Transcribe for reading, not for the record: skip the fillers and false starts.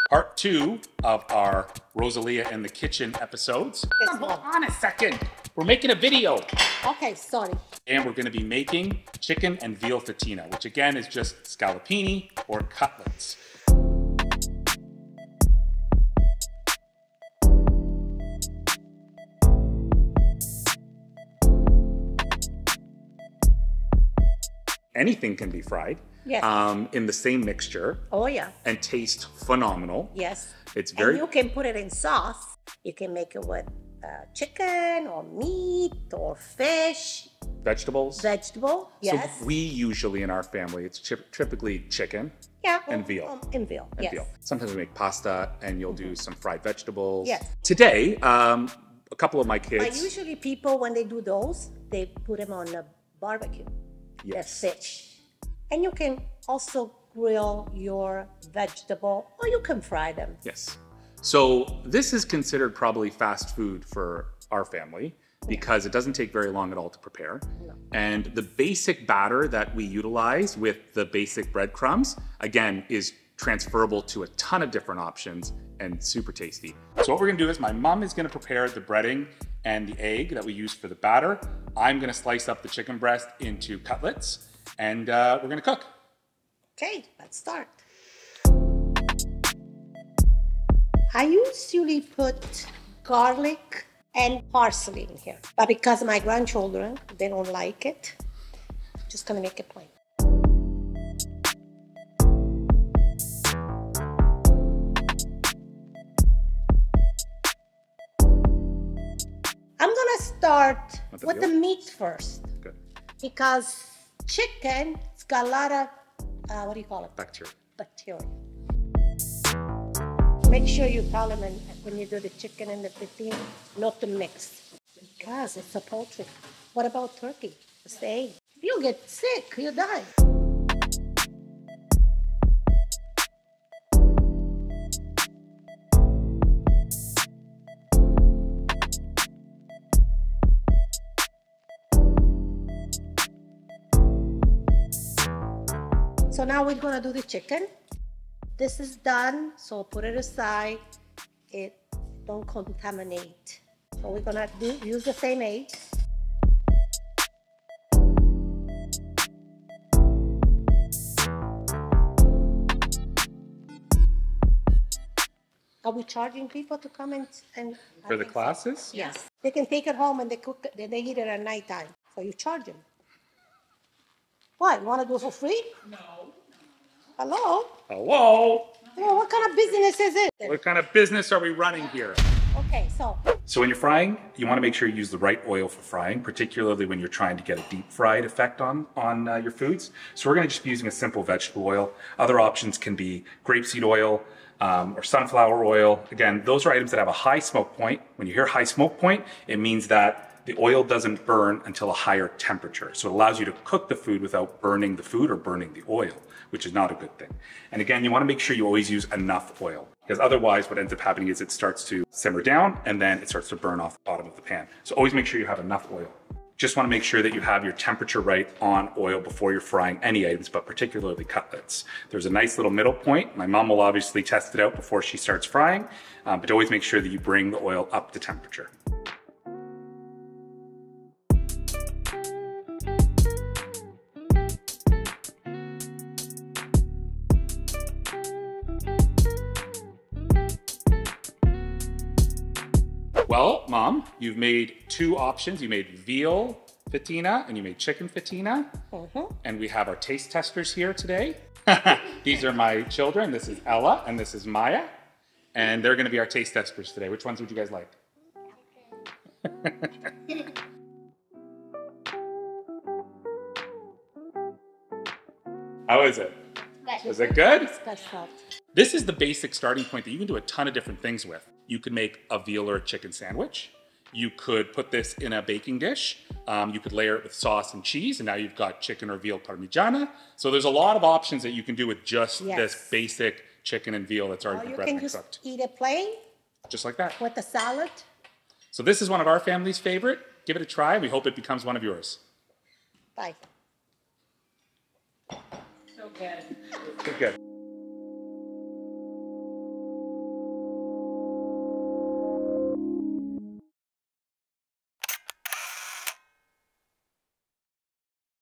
Part 2 of our Rosalia in the kitchen episodes. Hold on a second. We're making a video. Okay, sorry. And we're gonna be making chicken and veal fettina, which again is just scallopini or cutlets. Anything can be fried. Yes. In the same mixture. Oh yeah. And taste phenomenal. Yes. It's very. And you can put it in sauce. You can make it with chicken or meat or fish. Vegetables. Vegetable. Yes. So we usually in our family, it's typically chicken. Yeah. And veal. And veal. And yes. veal. Sometimes we make pasta and you'll do some fried vegetables. Yes. Today, a couple of my kids. But usually people, when they do those, they put them on the barbecue. Yes. The fish. And you can also grill your vegetable or you can fry them. Yes. So this is considered probably fast food for our family because it doesn't take very long at all to prepare. No. And the basic batter that we utilize with the basic breadcrumbs, again, is transferable to a ton of different options and super tasty. So what we're gonna do is my mom is gonna prepare the breading and the egg that we use for the batter. I'm gonna slice up the chicken breast into cutlets and we're gonna cook. Okay, let's start. I usually put garlic and parsley in here, but because my grandchildren, they don't like it, I'm just gonna make it plain. I'm gonna start with the meat first. Good. Because chicken, it's got a lot of, what do you call it? Bacteria. Bacteria. Make sure you tell them when you do the chicken and the fettina, not to mix. Because it's a poultry. What about turkey? It's the egg. You get sick, you die. So now we're gonna do the chicken. This is done, so put it aside. It don't contaminate. So we're gonna use the same egg. Are we charging people to come and For the classes? Yes. They can take it home and they cook it, then they eat it at nighttime. So you charge them. What, you wanna do it for free? No. Hello? Hello? Oh, what kind of business is it? What kind of business are we running here? Okay, so So when you're frying, you want to make sure you use the right oil for frying, particularly when you're trying to get a deep fried effect on your foods. So we're going to just be using a simple vegetable oil. Other options can be grapeseed oil or sunflower oil. Again, those are items that have a high smoke point. When you hear high smoke point, it means that the oil doesn't burn until a higher temperature. So it allows you to cook the food without burning the food or burning the oil, which is not a good thing. And again, you want to make sure you always use enough oil, because otherwise what ends up happening is it starts to simmer down and then it starts to burn off the bottom of the pan. So always make sure you have enough oil. Just want to make sure that you have your temperature right on oil before you're frying any items, but particularly cutlets. There's a nice little middle point. My mom will obviously test it out before she starts frying, but always make sure that you bring the oil up to temperature. Well, Mom, you've made two options. You made veal fettina and you made chicken fettina. And we have our taste testers here today. These are my children. This is Ella and this is Maya. And they're gonna be our taste testers today. Which ones would you guys like? How is it? good. Is it good? It's good salt. This is the basic starting point that you can do a ton of different things with. You could make a veal or a chicken sandwich. You could put this in a baking dish. You could layer it with sauce and cheese, and now you've got chicken or veal parmigiana. So there's a lot of options that you can do with just this basic chicken and veal that's already been breaded and cooked. You can just eat it plain. Just like that. With a salad. So this is one of our family's favorite. Give it a try. We hope it becomes one of yours. Bye. So good. Good.